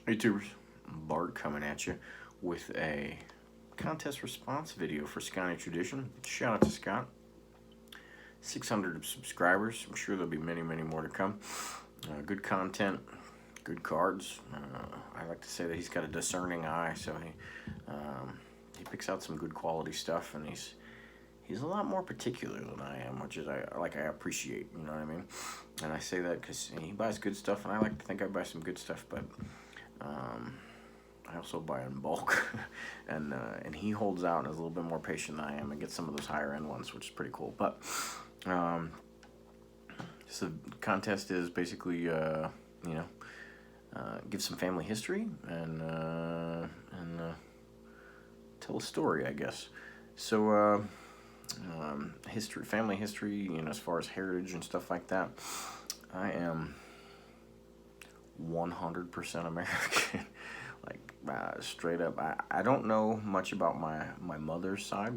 Hey tubers, Bart coming at you with a contest response video for Sconnie Tradition. Shout out to Scott. 600 subscribers. I'm sure there'll be many, many more to come. Good content, good cards. I like to say that he's got a discerning eye, so he picks out some good quality stuff, and he's a lot more particular than I am, which is I appreciate. You know what I mean? And I say that because he buys good stuff, and I like to think I buy some good stuff, but. I also buy in bulk, and he holds out and is a little bit more patient than I am and gets some of those higher end ones, which is pretty cool. But so the contest is basically give some family history and tell a story, I guess. So history, family history, as far as heritage and stuff like that, I am 100% American. Like straight up. I don't know much about my mother's side.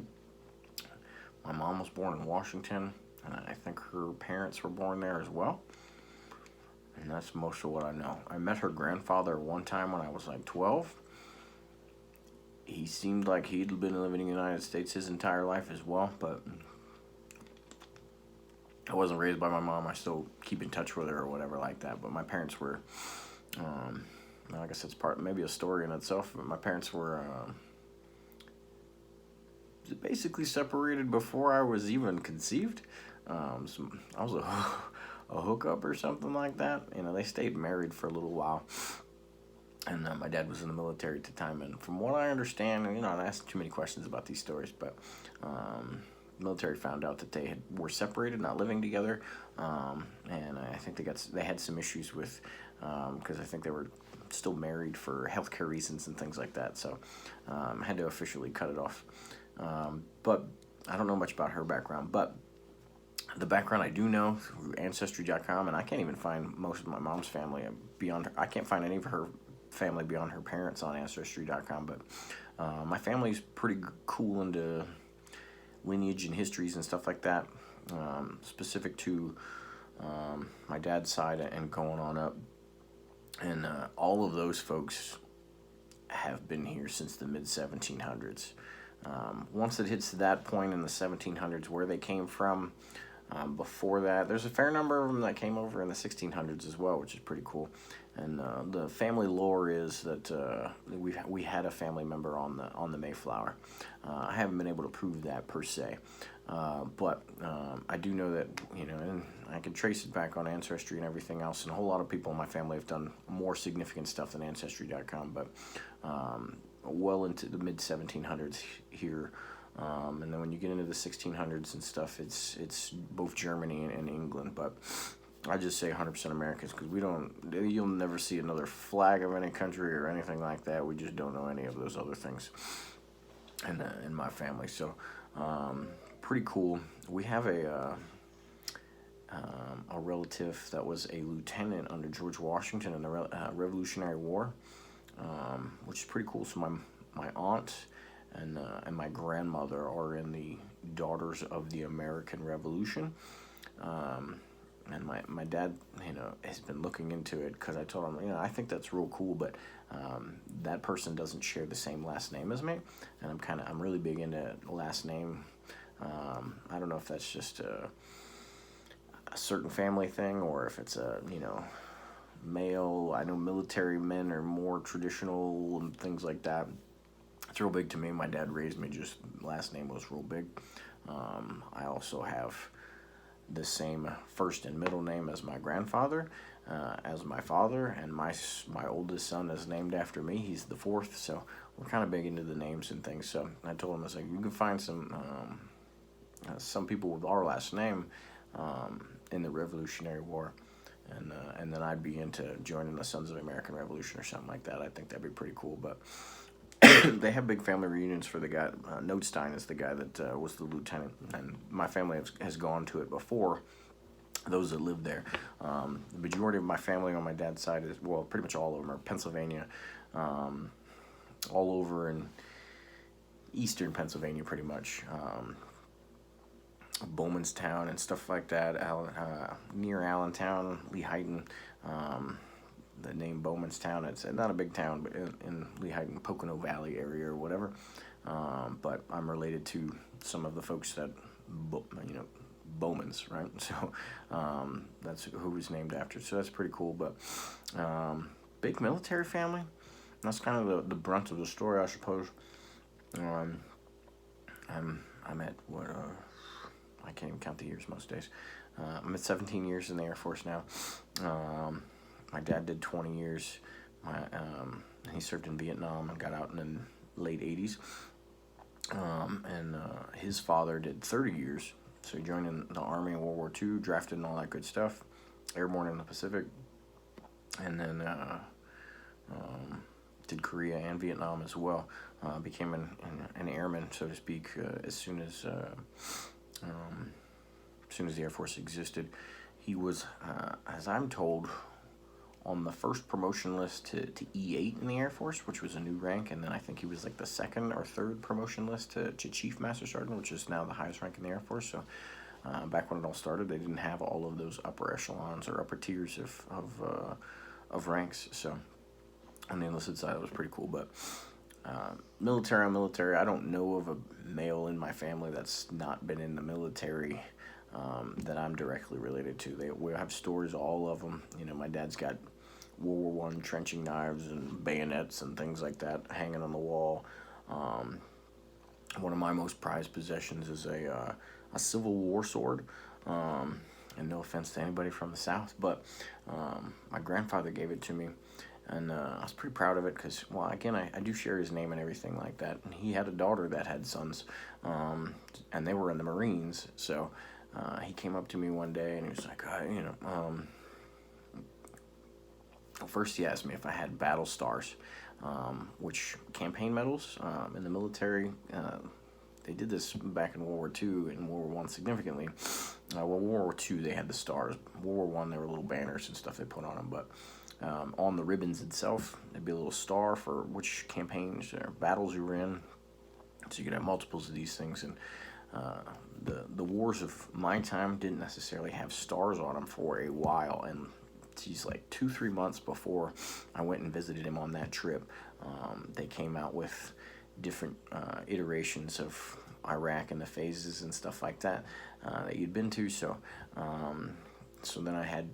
My mom was born in Washington, and I think her parents were born there as well. And that's most of what I know. I met her grandfather one time when I was like 12. He seemed like he'd been living in the United States his entire life as well, but I wasn't raised by my mom. I still keep in touch with her or whatever like that. But my parents were, I guess that's maybe a story in itself. But my parents were basically separated before I was even conceived. So I was a hookup or something like that. They stayed married for a little while. And my dad was in the military at the time. And from what I understand, I asked too many questions about these stories, but military found out that they were separated, not living together, and I think they had some issues with because I think they were still married for healthcare reasons and things like that. So had to officially cut it off. But I don't know much about her background, but the background I do know through Ancestry.com, and I can't even find most of my mom's family beyond her. I can't find any of her family beyond her parents on Ancestry.com, but my family's pretty cool into lineage and histories and stuff like that, specific to my dad's side and going on up. And all of those folks have been here since the mid-1700s. Once it hits that point in the 1700s, where they came from, before that, there's a fair number of them that came over in the 1600s as well, which is pretty cool. And the family lore is that we had a family member on the Mayflower. I haven't been able to prove that per se, but I do know that and I can trace it back on Ancestry and everything else. And a whole lot of people in my family have done more significant stuff than Ancestry.com, but well into the mid 1700s here. And then when you get into the 1600s and stuff, it's both Germany and England. But I just say 100% Americans because you'll never see another flag of any country or anything like that. We just don't know any of those other things in my family. So pretty cool. We have a relative that was a lieutenant under George Washington in the Revolutionary War, which is pretty cool. So my aunt and my grandmother are in the Daughters of the American Revolution. And my dad, has been looking into it because I told him, I think that's real cool, but that person doesn't share the same last name as me, and I'm really big into last name. I don't know if that's just a certain family thing or if it's a male. I know military men are more traditional and things like that. It's real big to me. My dad raised me just last name was real big. I also have the same first and middle name as my grandfather, as my father, and my oldest son is named after me. He's the fourth, so we're kind of big into the names and things. So I told him, I was like, you can find some people with our last name in the Revolutionary War, and then I'd be into joining the Sons of the American Revolution or something like that. I think that'd be pretty cool, but they have big family reunions for the guy. Notestein is the guy that was the lieutenant, and my family has gone to it before. Those that live there, the majority of my family on my dad's side is pretty much all of them are Pennsylvania, all over in eastern Pennsylvania, pretty much. Bowmanstown and stuff like that, near Allentown, Lehighton, the name Bowmanstown. It's not a big town, but in Lehigh and Pocono Valley area or whatever. But I'm related to some of the folks that, Bowmans, right? So that's who was named after. So that's pretty cool. But big military family. That's kind of the brunt of the story, I suppose. I'm at what I can't even count the years most days. I'm at 17 years in the Air Force now. My dad did 20 years. He served in Vietnam and got out in the late 80s. And his father did 30 years. So he joined in the Army in World War II, drafted and all that good stuff. Airborne in the Pacific. And then did Korea and Vietnam as well. Became an airman, so to speak, as soon as the Air Force existed. He was, as I'm told, on the first promotion list to E8 in the Air Force, which was a new rank, and then I think he was like the second or third promotion list to Chief Master Sergeant, which is now the highest rank in the Air Force. So back when it all started, they didn't have all of those upper echelons or upper tiers of ranks. So on the enlisted side, it was pretty cool. But military, I don't know of a male in my family that's not been in the military that I'm directly related to. We have stories, all of them. My dad's got World War I trenching knives and bayonets and things like that hanging on the wall. One of my most prized possessions is a Civil War sword. And no offense to anybody from the South, but my grandfather gave it to me. And I was pretty proud of it because, well, again, I do share his name and everything like that. And he had a daughter that had sons, and they were in the Marines. So he came up to me one day and he was like, first he asked me if I had battle stars, which campaign medals in the military. They did this back in World War II and World War I significantly. World War II, they had the stars. World War I, they were little banners and stuff they put on them, but on the ribbons itself, there'd be a little star for which campaigns or battles you were in. So you could have multiples of these things. And the wars of my time didn't necessarily have stars on them for a while. And geez, like 2-3 months before I went and visited him on that trip, they came out with different iterations of Iraq and the phases and stuff like that that you'd been to. So then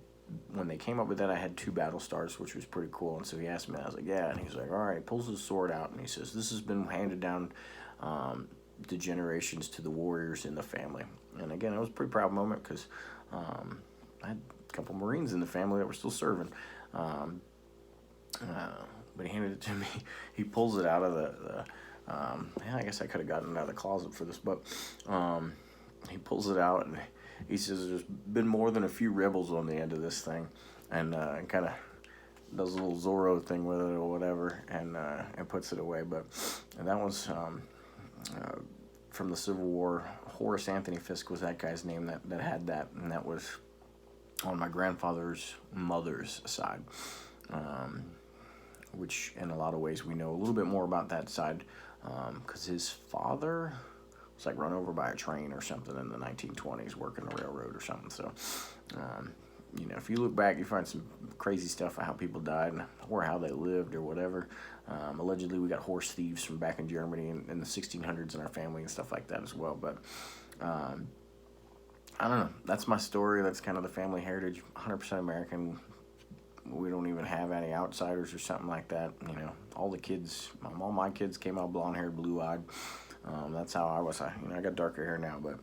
when they came up with that, I had 2 battle stars, which was pretty cool. And so he asked me, I was like, yeah. And he's like, all right. He pulls his sword out and he says, this has been handed down the generations to the warriors in the family. And again, it was a pretty proud moment because I had a couple Marines in the family that were still serving. But he handed it to me. He pulls it out of I guess I could have gotten it out of the closet for this, but he pulls it out and he says there's been more than a few rebels on the end of this thing, and kind of does a little Zorro thing with it or whatever, and puts it away. And that was from the Civil War. Horace Anthony Fisk was that guy's name that had that, and that was on my grandfather's mother's side, which in a lot of ways we know a little bit more about that side because his father was like run over by a train or something in the 1920s working the railroad or something. So, if you look back, you find some crazy stuff of how people died or how they lived or whatever. Allegedly, we got horse thieves from back in Germany in the 1600s in our family and stuff like that as well. But I don't know. That's my story. That's kind of the family heritage. 100% American. We don't even have any outsiders or something like that. All the kids, all my kids came out blonde-haired, blue-eyed. That's how I was. I got darker hair now, but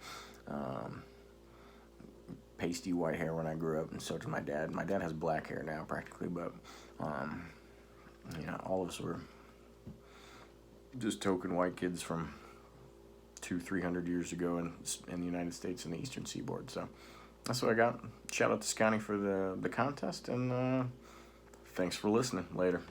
pasty white hair when I grew up, and so did my dad. My dad has black hair now, practically, but all of us were just token white kids from 200-300 years ago in the United States and the Eastern Seaboard. So that's what I got. Shout out to Sconnie for the contest, and thanks for listening. Later.